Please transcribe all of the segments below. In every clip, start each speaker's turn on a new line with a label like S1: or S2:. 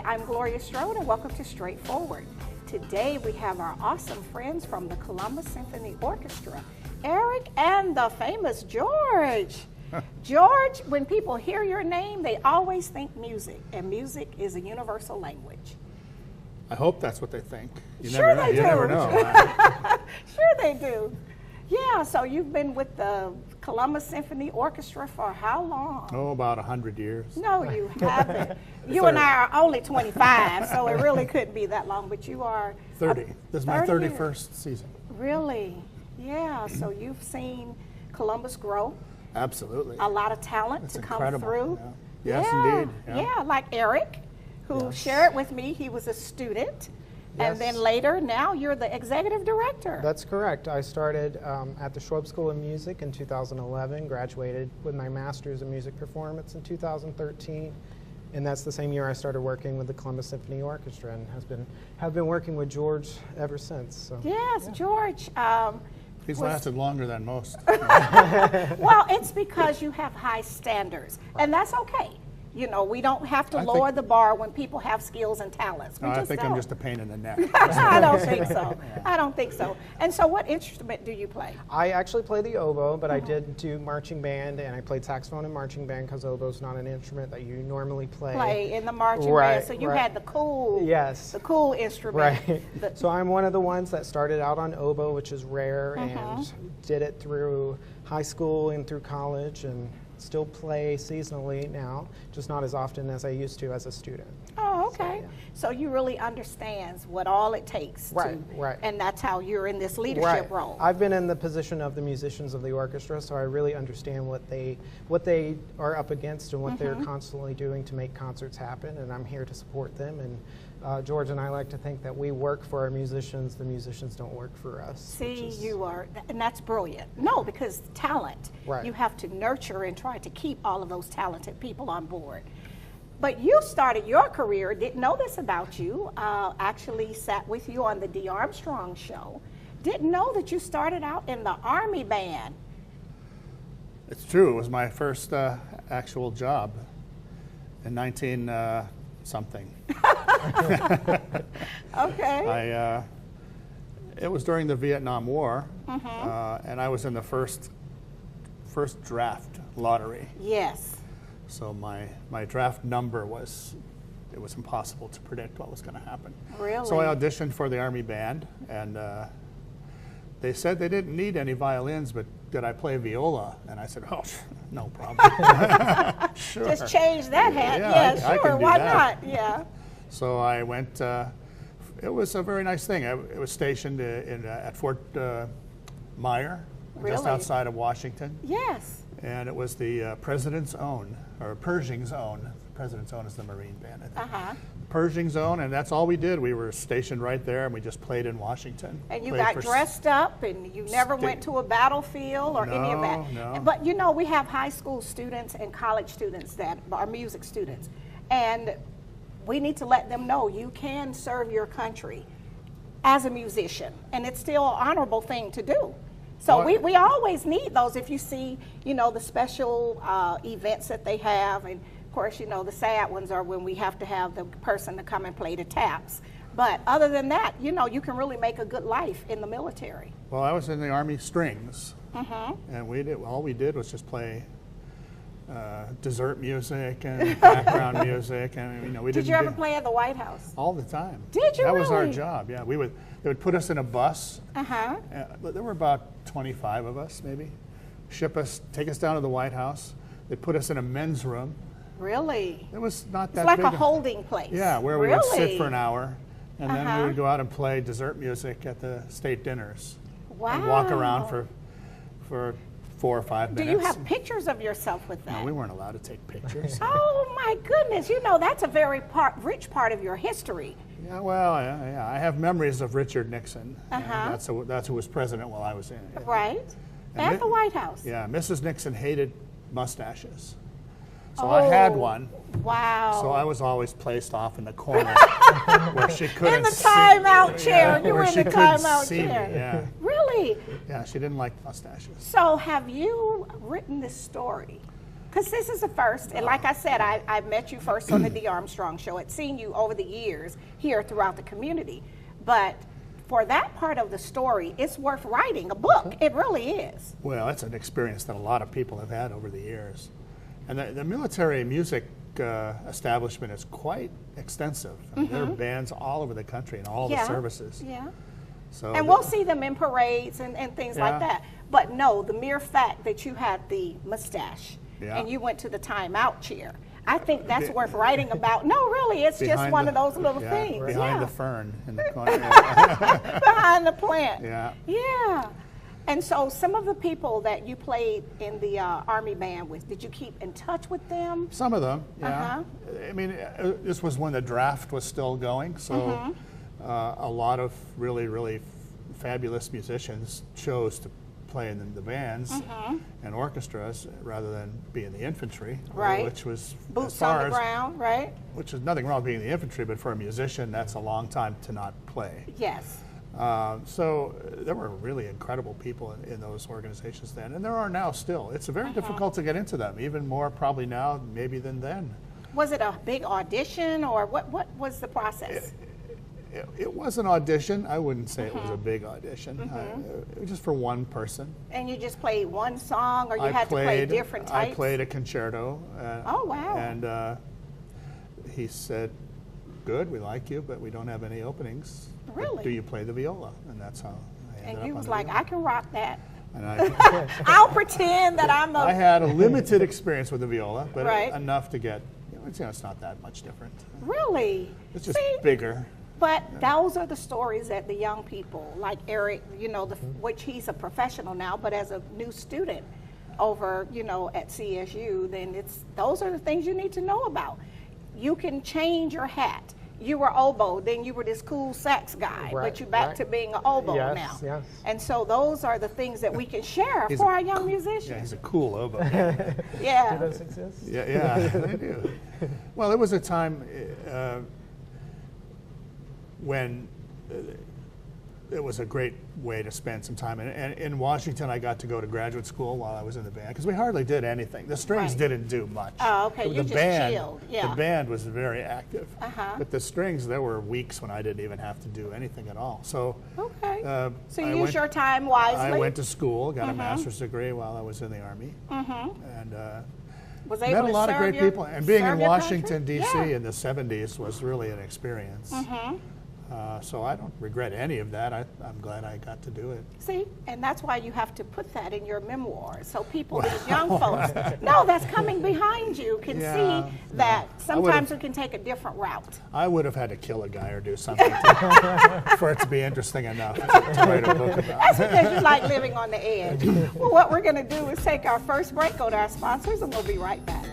S1: I'm Gloria Strode and welcome to Straightforward. Today we have our awesome friends from the Columbus Symphony Orchestra, Eric and the famous George. George, when people hear your name, they always think music, and music is a universal language.
S2: I hope that's what they think. You
S1: Sure
S2: never,
S1: they do.
S2: You never know.
S1: Sure they do. Yeah, so you've been with the Columbus Symphony Orchestra for how long?
S2: Oh, about 100 years.
S1: No, you haven't. You and I are only 25, so it really couldn't be that long, but you are
S2: 30. This is my
S1: 30
S2: 31st season.
S1: Really? Yeah, so you've seen Columbus grow.
S2: Absolutely.
S1: A lot of talent
S2: It's
S1: to
S2: incredible.
S1: come through.
S2: Yeah. Yes,
S1: yeah.
S2: indeed.
S1: Yeah, like Eric, who
S2: Yes.
S1: shared with me he was a student. And then later, now you're the executive director.
S3: That's correct. I started at the Schwab School of Music in 2011, graduated with my master's in music performance in 2013, and that's the same year I started working with the Columbus Symphony Orchestra, and have been working with George ever since. So.
S1: Yes,
S3: yeah.
S1: George.
S2: He's lasted longer than most.
S1: Well, it's because you have high standards, and that's okay. You know, we don't have to lower the bar when people have skills and talents. We
S2: No, I
S1: just
S2: think
S1: don't.
S2: I'm just a pain in the neck.
S1: I don't think so. I don't think so. And so what instrument do you play?
S3: I actually play the oboe, but I did do marching band, and I played saxophone and marching band because oboe's not an instrument that you normally play.
S1: In the marching band, so you had the cool, the cool instrument.
S3: Right. So I'm one of the ones that started out on oboe, which is rare, and did it through high school and through college, and still play seasonally now, just not as often as I used to as a student.
S1: Oh, okay. So you really understands what all it takes.
S3: Right.
S1: And that's how you're in this leadership role.
S3: I've been in the position of the musicians of the orchestra, so I really understand what they are up against and what they're constantly doing to make concerts happen, and I'm here to support them. And George and I like to think that we work for our musicians, the musicians don't work for us.
S1: See, you are, and that's brilliant. No, because talent, you have to nurture and try to keep all of those talented people on board. But you started your career, didn't know this about you, actually sat with you on the Dee Armstrong show. Didn't know that you started out in the Army band.
S2: It's true. It was my first actual job in 19-something.
S1: Okay.
S2: It was during the Vietnam War, and I was in the first draft lottery.
S1: Yes.
S2: So my draft number was, it was impossible to predict what was going to happen.
S1: Really?
S2: So I auditioned for the Army band, and they said they didn't need any violins, but did I play viola? And I said, oh, no problem. Sure.
S1: Just change that hat.
S2: Yeah, I
S1: sure.
S2: can do
S1: Why
S2: that.
S1: not? Yeah.
S2: So I went. It was a very nice thing. It was stationed at Fort Myer, just outside of Washington.
S1: Yes.
S2: And it was the President's Own, or Pershing's Own. President's Own is the Marine band, I think. Pershing's Own, and that's all we did. We were stationed right there, and we just played in Washington.
S1: And you got dressed up, and you never went to a battlefield or any of that.
S2: No.
S1: But you know, we have high school students and college students that are music students, and we need to let them know you can serve your country as a musician, and it's still an honorable thing to do. So we always need those. If you see, you know, the special events that they have, and of course, you know, the sad ones are when we have to have the person to come and play the taps. But other than that, you know, you can really make a good life in the military.
S2: Well, I was in the Army strings, and all we did was just play dessert music and background music, and you know, we didn't.
S1: Did you ever play at the White House?
S2: All the time.
S1: Did you?
S2: That
S1: really?
S2: was our job. Yeah, they would put us in a bus. There were about 25 of us, maybe. Take us down to the White House. They'd put us in a men's room.
S1: Really?
S2: It was not that
S1: big. It's like
S2: big
S1: a holding place.
S2: Yeah, where we would sit for an hour, and then we would go out and play dessert music at the state dinners.
S1: Wow.
S2: And walk around for 4 or 5 minutes.
S1: Do you have pictures of yourself with that?
S2: No, we weren't allowed to take pictures.
S1: Oh my goodness! You know, that's a very rich part of your history.
S2: Yeah, well, yeah, I have memories of Richard Nixon. That's who was president while I was in it.
S1: Right. At the White House.
S2: Yeah, Mrs. Nixon hated mustaches. So I had one.
S1: Wow.
S2: So I was always placed off in the corner where she couldn't
S1: in the timeout chair. You were
S2: where
S1: in
S2: she
S1: the
S2: couldn't
S1: timeout
S2: see
S1: chair.
S2: me, yeah.
S1: Really?
S2: Yeah, she didn't like mustaches.
S1: So have you written this story? Because this is the first, and like I said, I met you first on the Dee Armstrong Show. I'd seen you over the years here throughout the community. But for that part of the story, it's worth writing a book. It really is.
S2: Well, it's an experience that a lot of people have had over the years. And the military music establishment is quite extensive. I mean, there are bands all over the country in all the services.
S1: Yeah.
S2: So
S1: And we'll see them in parades and things like that. But no, the mere fact that you had the mustache and you went to the timeout chair, I think that's worth writing about. No, really, it's just one of those little things.
S2: Behind the fern in the corner.
S1: Behind the plant.
S2: Yeah.
S1: Yeah. And so some of the people that you played in the Army band with, did you keep in touch with them?
S2: Some of them, yeah. I mean, this was when the draft was still going, so a lot of really, really fabulous musicians chose to play in the bands and orchestras rather than be in the infantry, which was
S1: boots on the ground, right?
S2: Which is nothing wrong with being in the infantry, but for a musician, that's a long time to not play.
S1: Yes.
S2: So there were really incredible people in those organizations then, and there are now still. It's very difficult to get into them, even more probably now maybe than then.
S1: Was it a big audition, or what was the process?
S2: It was an audition. I wouldn't say it was a big audition. It was just for one person.
S1: And you just played one song, or you had to play different types?
S2: I played a concerto.
S1: Oh, wow.
S2: And he said, good, we like you, but we don't have any openings.
S1: Really?
S2: Do you play the viola? And that's how I ended up.
S1: And you was
S2: on the
S1: like,
S2: viola.
S1: I can rock that.
S2: And
S1: I'll pretend that I'm
S2: I
S1: a...
S2: had a limited experience with the viola, but
S1: Right.
S2: enough to get, it's not that much different.
S1: Really?
S2: It's just bigger.
S1: But those are the stories that the young people, like Eric, which he's a professional now, but as a new student over, at CSU, then those are the things you need to know about. You can change your hat. You were oboe, then you were this cool sax guy, but you're back to being an oboe now.
S3: Yes.
S1: And so those are the things that we can share for our young musicians.
S2: Yeah, he's a cool oboe.
S1: Yeah.
S3: Do those exist?
S2: Yeah, they do. Well, there was a time when it was a great way to spend some time. And in Washington, I got to go to graduate school while I was in the band, because we hardly did anything. The strings didn't do much.
S1: Oh, okay, you just chilled. Yeah.
S2: The band was very active. But the strings, there were weeks when I didn't even have to do anything at all. So,
S1: so you used your time wisely?
S2: I went to school, got a master's degree while I was in the Army. And
S1: was
S2: met
S1: able
S2: a lot of great people. And being in Washington, D.C. in the 70s was really an experience. So I don't regret any of that. I'm glad I got to do it.
S1: See, and that's why you have to put that in your memoirs, so people, these young folks, that's coming behind you, can see that sometimes we can take a different route.
S2: I would have had to kill a guy or do something for it to be interesting enough to write a book about.
S1: That's because you like living on the edge. Well, what we're going to do is take our first break, go to our sponsors, and we'll be right back.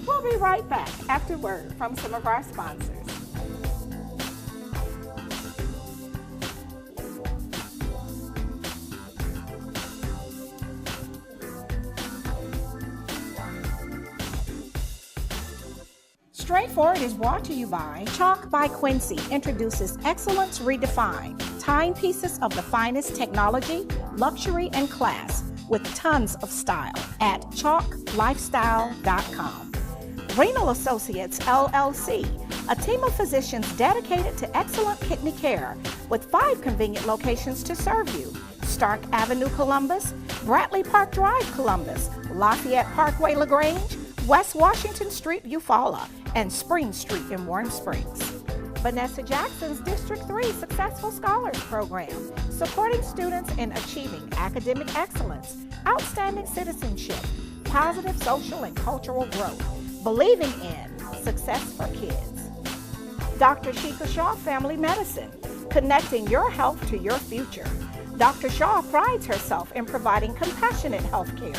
S1: We'll be right back after word from some of our sponsors. Straightforward is brought to you by Chalk by Quincy introduces Excellence Redefined, timepieces of the finest technology, luxury, and class with tons of style at chalklifestyle.com. Renal Associates LLC, a team of physicians dedicated to excellent kidney care with 5 convenient locations to serve you: Stark Avenue, Columbus; Bradley Park Drive, Columbus; Lafayette Parkway, LaGrange; West Washington Street, Eufaula; and Spring Street in Warm Springs. Vanessa Jackson's District 3 Successful Scholars Program, supporting students in achieving academic excellence, outstanding citizenship, positive social and cultural growth, believing in success for kids. Dr. Sheikha Shaw Family Medicine, connecting your health to your future. Dr. Shaw prides herself in providing compassionate health care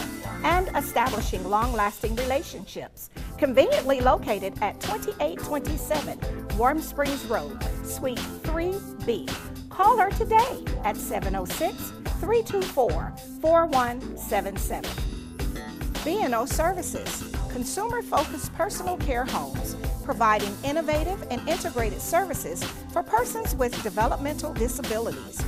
S1: and establishing long-lasting relationships. Conveniently located at 2827 Warm Springs Road, Suite 3B. Call her today at 706-324-4177. B&O Services, consumer-focused personal care homes, providing innovative and integrated services for persons with developmental disabilities.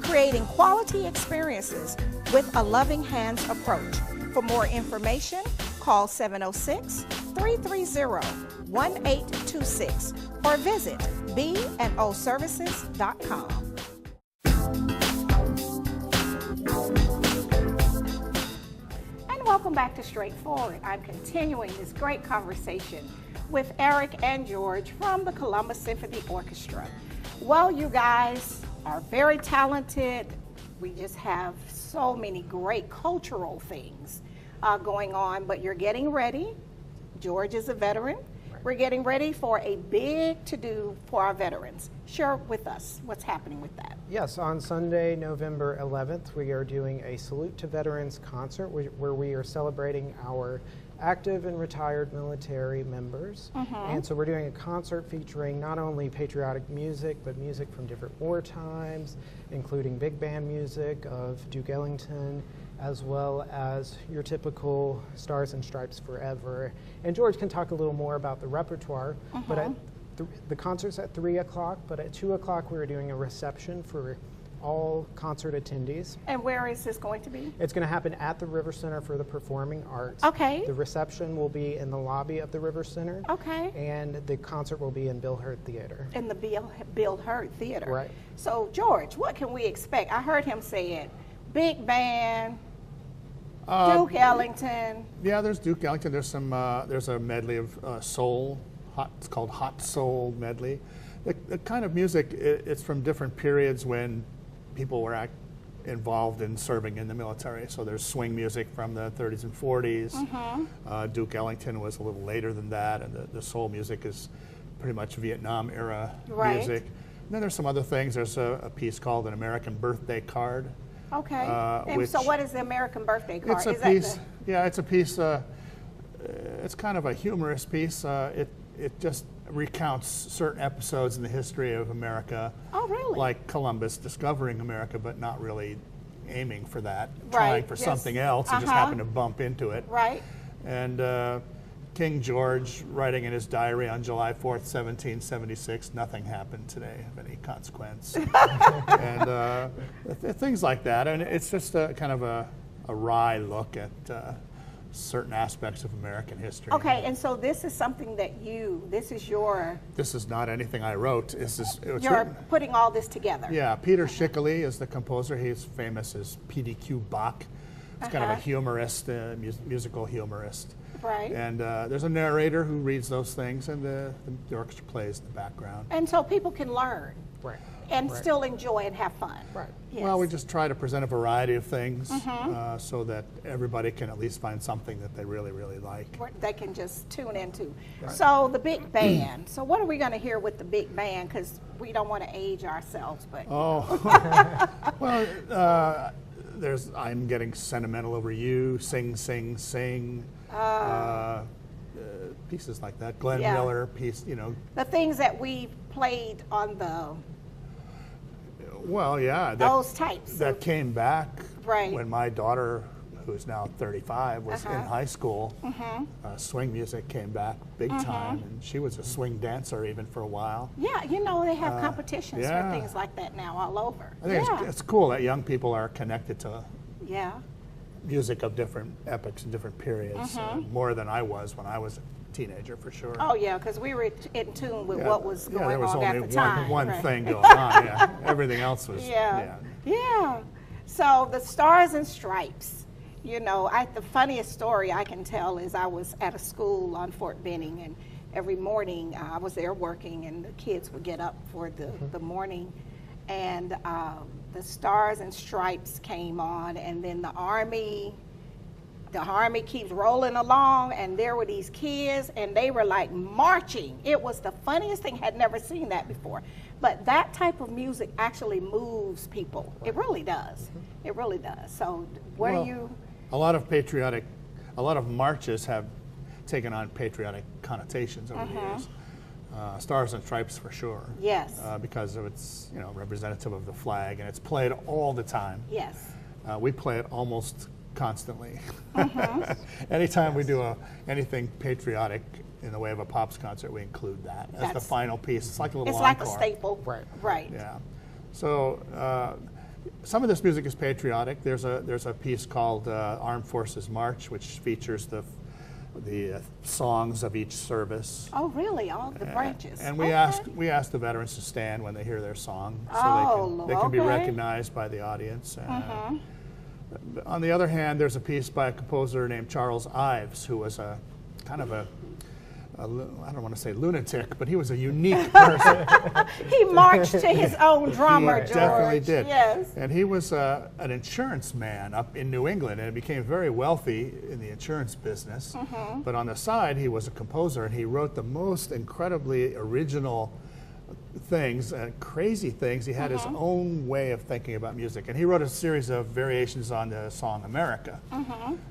S1: Creating quality experiences with a loving hands approach. For more information, call 706-330-1826 or visit bnoservices.com. Welcome back to Straightforward. I'm continuing this great conversation with Eric and George from the Columbus Symphony Orchestra. Well, you guys are very talented. We just have so many great cultural things going on, but you're getting ready. George is a veteran. We're getting ready for a big to-do for our veterans. Share with us what's happening with that.
S3: Yes, on Sunday, November 11th, we are doing a Salute to Veterans concert where we are celebrating our active and retired military members. And so we're doing a concert featuring not only patriotic music, but music from different war times, including big band music of Duke Ellington, as well as your typical Stars and Stripes Forever. And George can talk a little more about the repertoire, but the concert's at 3 o'clock, but at 2 o'clock we're doing a reception for all concert attendees.
S1: And where is this going to be?
S3: It's going to happen at the River Center for the Performing Arts.
S1: Okay.
S3: The reception will be in the lobby of the River Center.
S1: Okay.
S3: And the concert will be in Bill Hurd Theater.
S1: In the Bill Hurd Theater.
S3: Right.
S1: So, George, what can we expect? I heard him say it. Big band, Duke Ellington.
S2: Yeah, there's Duke Ellington. There's some. There's a medley of soul. It's called Hot Soul Medley. The kind of music, it's from different periods when people were involved in serving in the military. So there's swing music from the 30s and 40s. Duke Ellington was a little later than that, and the soul music is pretty much Vietnam era music. And then there's some other things. There's a piece called An American Birthday Card.
S1: Okay. And so what is the American Birthday Card?
S2: It's a piece. Yeah, it's a piece. It's kind of a humorous piece. It just recounts certain episodes in the history of America.
S1: Oh, really?
S2: Like Columbus discovering America, but not really aiming for that, trying for something else, and just happened to bump into it.
S1: Right.
S2: And King George, writing in his diary on July 4th, 1776, nothing happened today of any consequence. And things like that. And it's just a kind of a wry look at certain aspects of American history.
S1: Okay, and so this is something that this is your...
S2: This is not anything I wrote.
S1: You're putting all this together.
S2: Yeah, Peter Schickele is the composer. He's famous as PDQ Bach. He's kind of a humorist, musical humorist.
S1: Right.
S2: And there's a narrator who reads those things, and the orchestra plays in the background.
S1: And so people can learn.
S3: Right.
S1: And still enjoy and have fun.
S3: Right.
S1: Yes.
S2: Well, we just try to present a variety of things so that everybody can at least find something that they really, really like.
S1: They can just tune into.
S2: Right.
S1: So the big band. So what are we going to hear with the big band? Because we don't want to age ourselves, but...
S2: Oh. Well, there's I'm Getting Sentimental Over You, Sing, Sing, Sing. Pieces like that. Glenn Miller piece,
S1: The things that we played on the...
S2: Well, yeah.
S1: Those types.
S2: That came back when my daughter, who's now 35, was in high school. Swing music came back big time, and she was a swing dancer even for a while.
S1: Yeah, they have competitions for things like that now all over.
S2: I think it's cool that young people are connected to music of different epochs and different periods, more than I was when I was a teenager, for sure.
S1: Oh, yeah, because we were in tune with what was going
S2: there was
S1: on
S2: only
S1: at the time.
S2: one thing going on. Everything else was,
S1: Yeah. So the Stars and Stripes, the funniest story I can tell is I was at a school on Fort Benning, and every morning I was there working, and the kids would get up for the morning, and the Stars and Stripes came on, and then the Army keeps rolling along, and there were these kids, and they were like marching. It was the funniest thing. Had never seen that before. But that type of music actually moves people. It really does. It really does. So
S2: a lot of marches have taken on patriotic connotations over the years. Stars and Stripes for sure.
S1: Yes.
S2: Because of its representative of the flag, and it's played all the time.
S1: Yes.
S2: We play it almost constantly. Anytime we do anything patriotic in the way of a pops concert, we include that as the final piece. It's like a little encore.
S1: It's like a staple. Right.
S2: Yeah. So some of this music is patriotic. There's a piece called Armed Forces March, which features the the songs of each service.
S1: Oh, really? All the branches.
S2: And we
S1: Okay.
S2: ask the veterans to stand when they hear their song, so
S1: Oh,
S2: they can be
S1: okay.
S2: recognized by the audience. On the other hand, there's a piece by a composer named Charles Ives, who was a kind of I don't want to say lunatic, but he was a unique person.
S1: He marched to his own drummer,
S2: He
S1: George.
S2: definitely did.
S1: Yes.
S2: And he was an insurance man up in New England and became very wealthy in the insurance business. But on the side, he was a composer, and he wrote the most incredibly original things, crazy things. He had his own way of thinking about music. And he wrote a series of variations on the song America.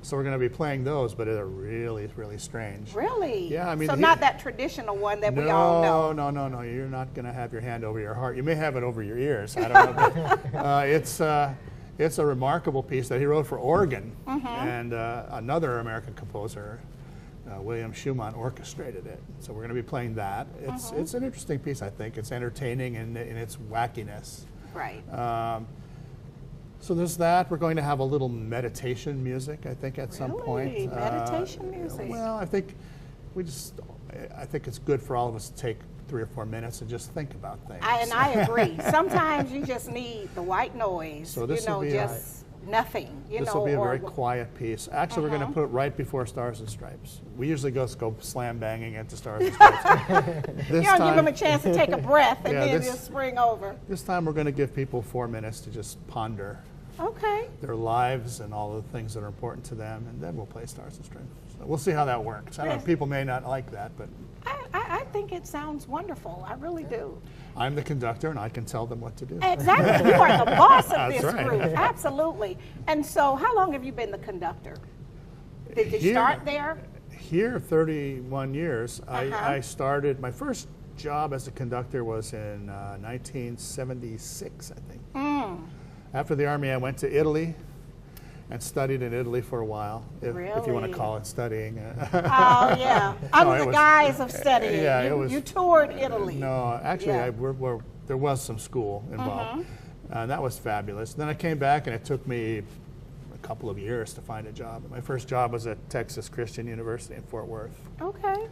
S2: So we're going to be playing those, but they're really, really strange.
S1: Really?
S2: Yeah, I mean,
S1: so not that traditional one that we all know.
S2: No. You're not going to have your hand over your heart. You may have it over your ears. I don't know. But, it's a remarkable piece that he wrote for organ, and another American composer, William Schumann, orchestrated it. So we're going to be playing that. It's an interesting piece, I think. It's entertaining in its wackiness.
S1: Right.
S2: So there's that. We're going to have a little meditation music, I think, at some point.
S1: Really? Meditation music?
S2: Well, I think it's good for all of us to take 3 or 4 minutes and just think about things.
S1: I agree. Sometimes you just need the white noise.
S2: So this will be
S1: just nothing.
S2: This will be a very quiet piece. Actually, we're going to put it right before Stars and Stripes. We usually go slam banging into Stars and Stripes.
S1: You don't give them a chance to take a breath and then just spring over.
S2: This time we're going to give people 4 minutes to just ponder
S1: Okay.
S2: their lives and all the things that are important to them, and then we'll play Stars and Stripes. So we'll see how that works. I don't know, people may not like that, but
S1: I think it sounds wonderful. I really do.
S2: I'm the conductor, and I can tell them what to do.
S1: Exactly. You are the boss of
S2: That's
S1: this
S2: right.
S1: group. Absolutely. And so how long have you been the conductor? Did you start there?
S2: Here, 31 years. I started, my first job as a conductor was in 1976, I think. After the Army, I went to Italy and studied in Italy for a while, if you want to call it studying.
S1: Oh, yeah. Under the guise of studying.
S2: Yeah,
S1: You toured Italy.
S2: No, actually, there was some school involved. And that was fabulous. Then I came back, and it took me a couple of years to find a job. My first job was at Texas Christian University in Fort Worth.
S1: Okay.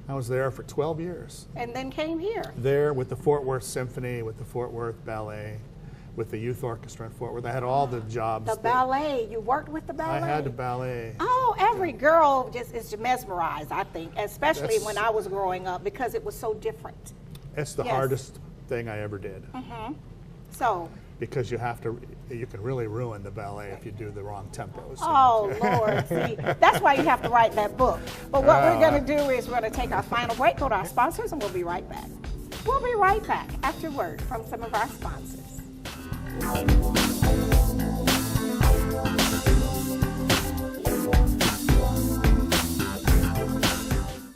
S2: I was there for 12 years.
S1: And then came here.
S2: There with the Fort Worth Symphony, with the Fort Worth Ballet, with the youth orchestra in Fort Worth. I had all the jobs.
S1: The ballet. You worked with the ballet?
S2: I had the ballet.
S1: Oh, every girl just is mesmerized, I think, especially when I was growing up, because it was so different.
S2: It's the hardest thing I ever did.
S1: So.
S2: Because you can really ruin the ballet if you do the wrong tempos.
S1: Oh, Lord. See, that's why you have to write that book. But what we're going to do is we're going to take our final break, go to our sponsors, and we'll be right back. We'll be right back after word from some of our sponsors.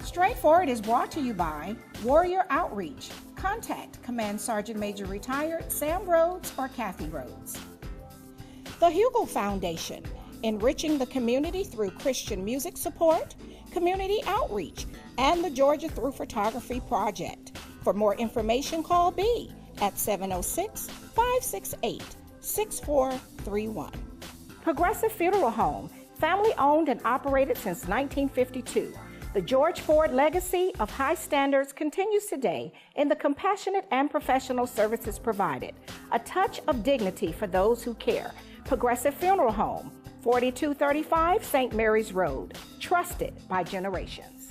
S1: Straightforward is brought to you by Warrior Outreach. Contact Command Sergeant Major Retired Sam Rhodes or Kathy Rhodes. The Hugel Foundation, enriching the community through Christian music support, community outreach, and the Georgia Through Photography Project. For more information, call B at 706-568-6431. Progressive Funeral Home, family owned and operated since 1952. The George Ford legacy of high standards continues today in the compassionate and professional services provided. A touch of dignity for those who care. Progressive Funeral Home, 4235 St. Mary's Road. Trusted by generations.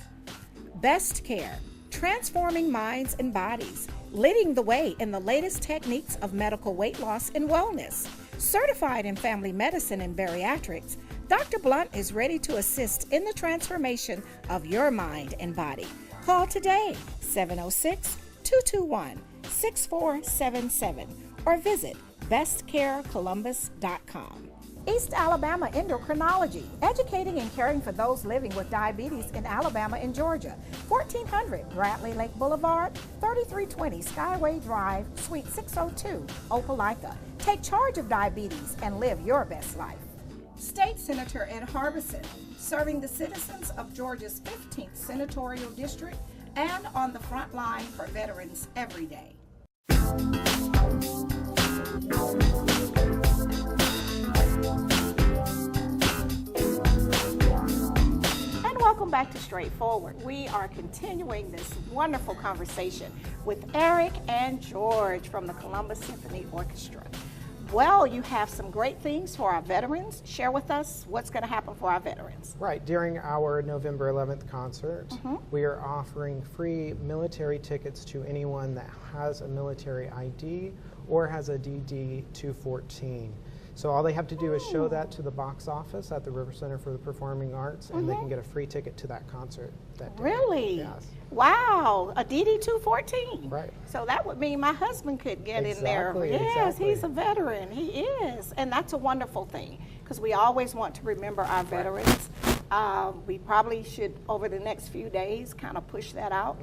S1: Best Care, transforming minds and bodies, leading the way in the latest techniques of medical weight loss and wellness. Certified in family medicine and bariatrics, Dr. Blunt is ready to assist in the transformation of your mind and body. Call today, 706-221-6477, or visit bestcarecolumbus.com. East Alabama Endocrinology, educating and caring for those living with diabetes in Alabama and Georgia. 1400 Bradley Lake Boulevard, 3320 Skyway Drive, Suite 602, Opelika. Take charge of diabetes and live your best life. State Senator Ed Harbison, serving the citizens of Georgia's 15th Senatorial District and on the front line for veterans every day. welcome back to Straightforward. We are continuing this wonderful conversation with Eric and George from the Columbus Symphony Orchestra. Well, you have some great things for our veterans. Share with us what's going to happen for our veterans.
S3: Right. During our November 11th concert, we are offering free military tickets to anyone that has a military ID or has a DD-214. So all they have to do is show that to the box office at the River Center for the Performing Arts, and they can get a free ticket to that concert that day.
S1: Really?
S3: Yes.
S1: Wow, a DD-214.
S3: Right.
S1: So that would mean my husband could get in there.
S3: Exactly,
S1: Yes,
S3: exactly.
S1: he's a veteran. He is. And that's a wonderful thing because we always want to remember our veterans. We probably should, over the next few days, kind of push that out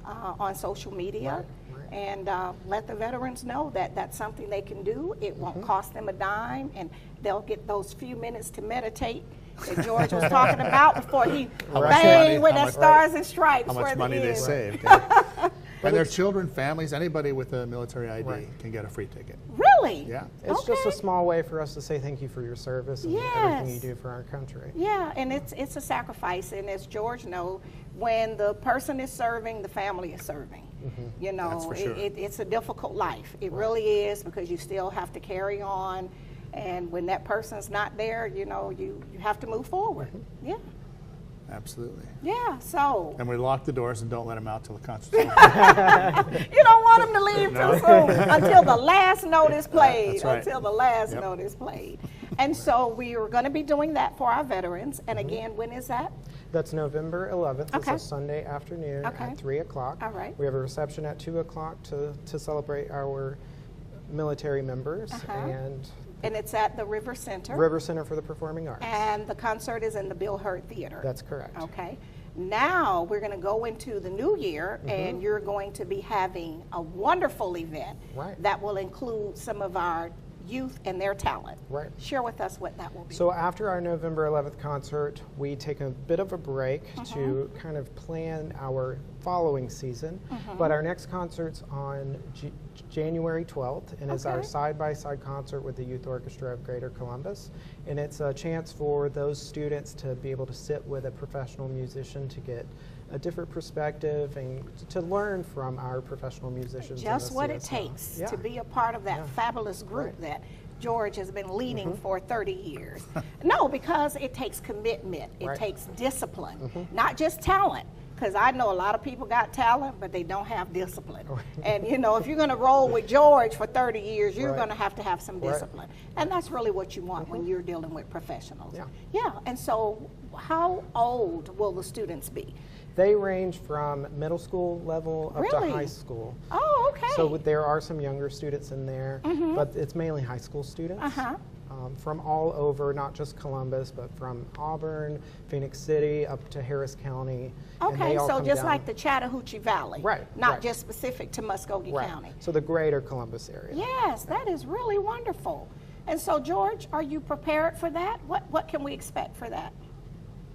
S1: on social media.
S3: Right.
S1: And let the veterans know that that's something they can do. It won't cost them a dime, and they'll get those few minutes to meditate that George was talking about before he bang with the stars and stripes.
S2: How much money they
S1: is.
S2: saved. Yeah. And their children, families, anybody with a military ID can get a free ticket.
S1: Really?
S2: Yeah.
S3: It's just a small way for us to say thank you for your service and everything you do for our country.
S1: Yeah, and it's a sacrifice, and as George knows, when the person is serving, the family is serving. You know,
S2: That's for sure.
S1: It's a difficult life. It really is, because you still have to carry on, and when that person's not there, you know, you have to move forward. Yeah.
S2: Absolutely.
S1: Yeah, so.
S2: And we lock the doors and don't let them out till the concert's over.
S1: You don't want them to leave too soon until the last note is played.
S2: That's right.
S1: Until the last note is played. And so we are going to be doing that for our veterans. And again, when is that?
S3: That's November 11th.
S1: Okay.
S3: It's a Sunday afternoon at 3 o'clock.
S1: All right.
S3: We have a reception at 2 o'clock to celebrate our military members.
S1: And it's at the River Center.
S3: River Center for the Performing Arts.
S1: And the concert is in the Bill Hurd Theater.
S3: That's correct.
S1: Okay. Now we're going to go into the new year, and you're going to be having a wonderful event that will include some of our youth and their talent.
S3: Right.
S1: Share with us what that will be.
S3: So after our November 11th concert, we take a bit of a break to kind of plan our following season. But our next concert's on January 12th, and it's our side-by-side concert with the Youth Orchestra of Greater Columbus. And it's a chance for those students to be able to sit with a professional musician to get a different perspective and to learn from our professional musicians.
S1: Just what it takes to be a part of that fabulous group that George has been leading for 30 years. No, because it takes commitment, it takes discipline, not just talent. Because I know a lot of people got talent, but they don't have discipline. And you know, if you're going to roll with George for 30 years, you're going to have some discipline. And that's really what you want when you're dealing with professionals. Yeah. And so how old will the students be?
S3: They range from middle school level up to high school.
S1: Oh, okay.
S3: So there are some younger students in there, but it's mainly high school students. From all over, not just Columbus, but from Auburn, Phoenix City, up to Harris County.
S1: Okay, so just like the Chattahoochee Valley. Not just specific to Muskogee County.
S3: So the greater Columbus area.
S1: Yes, that is really wonderful. And so, George, are you prepared for that? What can we expect for that?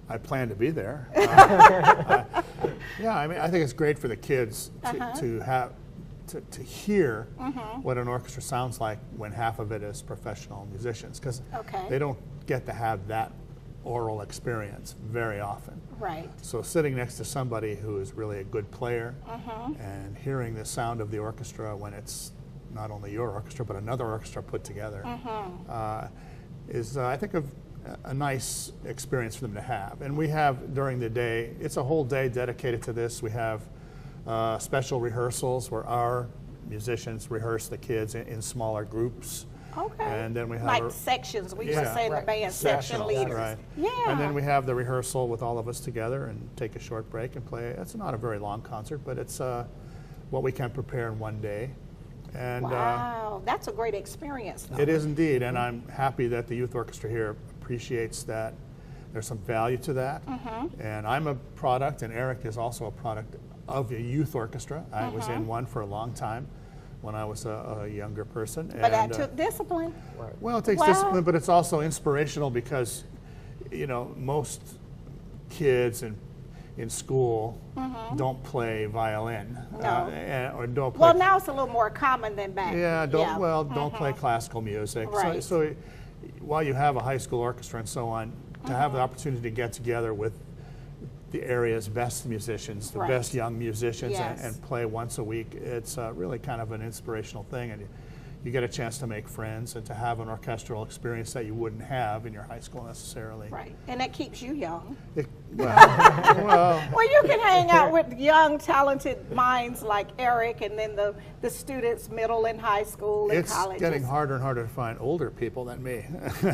S2: I plan to be there. Yeah, I mean, I think it's great for the kids to hear what an orchestra sounds like when half of it is professional musicians, because they don't get to have that oral experience very often.
S1: Right.
S2: So sitting next to somebody who is really a good player and hearing the sound of the orchestra when it's not only your orchestra but another orchestra put together is, I think, a nice experience for them to have. And we have, during the day, it's a whole day dedicated to this. We have special rehearsals where our musicians rehearse the kids in smaller groups.
S1: Okay.
S2: And then we have
S1: like sections. We used to say in the band, section leaders.
S2: Right.
S1: Yeah.
S2: And then we have the rehearsal with all of us together and take a short break and play. It's not a very long concert, but it's what we can prepare in one day. And
S1: wow, that's a great experience, though.
S2: It is indeed, and I'm happy that the youth orchestra here appreciates that. There's some value to that. And I'm a product, and Eric is also a product of a youth orchestra. I was in one for a long time when I was a younger person.
S1: But that took discipline.
S2: Well, it takes discipline, but it's also inspirational because, you know, most kids in school don't play violin. Or don't play.
S1: Well, now it's a little more common than back.
S2: Yeah, don't play classical music.
S1: Right.
S2: So while you have a high school orchestra and so on, to have the opportunity to get together with the area's best musicians, the
S1: Right.
S2: best young musicians,
S1: Yes.
S2: and play once a week. It's really kind of an inspirational thing, and you get a chance to make friends and to have an orchestral experience that you wouldn't have in your high school necessarily.
S1: Right, and that keeps you young.
S2: Well,
S1: Well, you can hang out with young, talented minds like Eric, and then the students middle and high school and
S2: it's
S1: colleges.
S2: getting harder and harder to find older people than me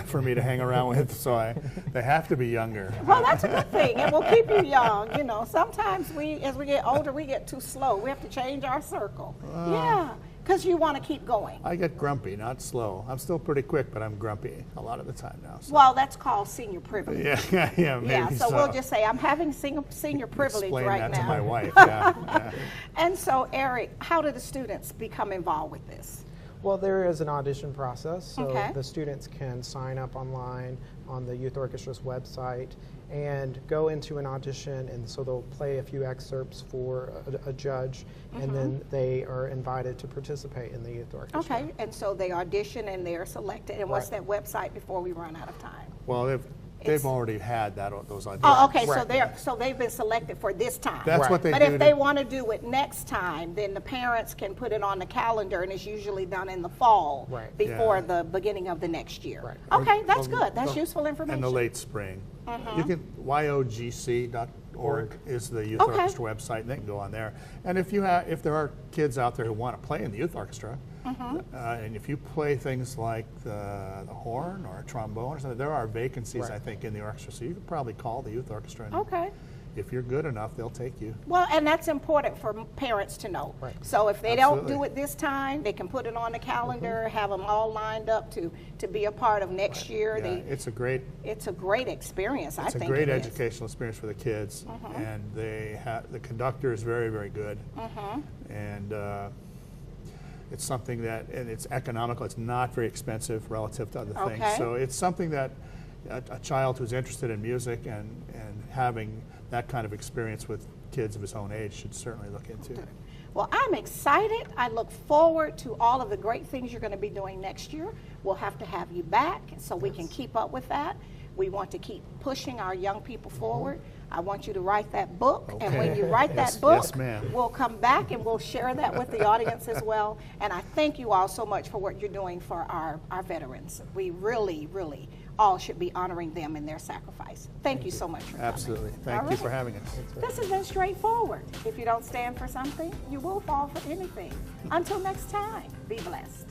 S2: for me to hang around with, so they have to be younger.
S1: Well, that's a good thing. It will keep you young. You know, sometimes as we get older, we get too slow. We have to change our circle. Yeah, because you want to keep going.
S2: I get grumpy, not slow. I'm still pretty quick, but I'm grumpy a lot of the time now. So.
S1: Well, that's called senior privilege.
S2: Yeah, maybe
S1: Yeah, so we'll just say I'm having senior privilege
S2: explain
S1: right
S2: that
S1: now.
S2: to my wife. Yeah.
S1: And so, Eric, how do the students become involved with this?
S3: Well, there is an audition process, so
S1: Okay.
S3: the students can sign up online on the Youth Orchestra's website and go into an audition, and so they'll play a few excerpts for a judge, and then they are invited to participate in the Youth Orchestra.
S1: Okay, and so they audition and they're selected. And what's
S3: Right.
S1: that website before we run out of time?
S2: Well,
S1: It's-
S2: they've already had those auditions.
S1: Oh, okay, so
S3: Right.
S1: they've been selected for this time.
S2: That's
S3: Right.
S2: what they
S1: But
S2: do.
S1: if they want to do it next time, then the parents can put it on the calendar, and it's usually done in the fall
S3: Right.
S1: before
S2: Yeah.
S1: the beginning of the next year.
S3: Right.
S1: Okay, that's
S2: Or
S1: good. That's
S2: the-
S1: useful information.
S2: In the late spring. You can, YOGC.org is the Youth
S1: Okay.
S2: Orchestra website, and they can go on there. And if there are kids out there who want to play in the Youth Orchestra, and if you play things like the horn or a trombone or something, there are vacancies,
S3: Right.
S2: I think, in the orchestra. So you could probably call the Youth Orchestra, and
S1: Okay.
S2: if you're good enough, they'll take you.
S1: Well, and that's important for parents to know.
S3: Right.
S1: So if they don't
S2: Absolutely.
S1: do it this time, they can put it on the calendar, have them all lined up to be a part of next year.
S2: Yeah, it's a great
S1: It's a great experience, I
S2: It's a
S1: think.
S2: great
S1: it is.
S2: educational experience for the kids, and the conductor is very, very good, and it's something that, and it's economical. It's not very expensive relative to other things.
S1: Okay.
S2: So it's something that a child who's interested in music and having that kind of experience with kids of his own age should certainly look into.
S1: Well, I'm excited. I look forward to all of the great things you're going to be doing next year. We'll have to have you back so we can keep up with that. We want to keep pushing our young people forward. I want you to write that book, and when
S2: Okay.
S1: you write
S2: Yes,
S1: that book,
S2: yes, ma'am.
S1: we'll come back and we'll share that with the audience as well. And I thank you all so much for what you're doing for our veterans. We really, really all should be honoring them and their sacrifice. Thank you so much for coming.
S2: Absolutely. Thank
S1: All
S2: you for
S1: right.
S2: having us.
S1: This has been straightforward. If you don't stand for something, you will fall for anything. Until next time, be blessed.